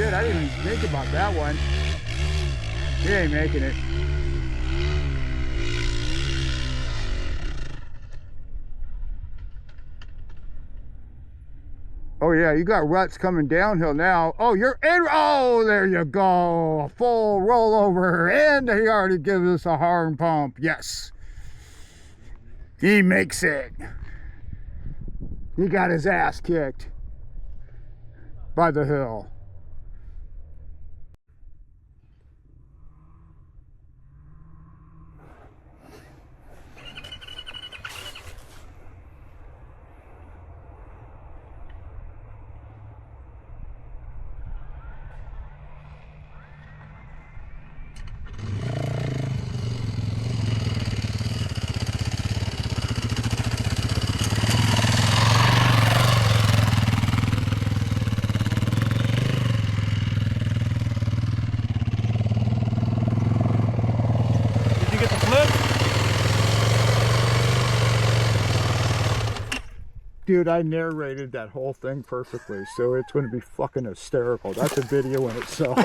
shit, I didn't even think about that one. He ain't making it. Oh yeah, you got ruts coming downhill now. Oh, you're in. Oh, there you go. A full rollover. And he already gives us a horn pump. Yes. He makes it. He got his ass kicked by the hill. Dude, I narrated that whole thing perfectly, so it's going to be fucking hysterical. That's a video in itself.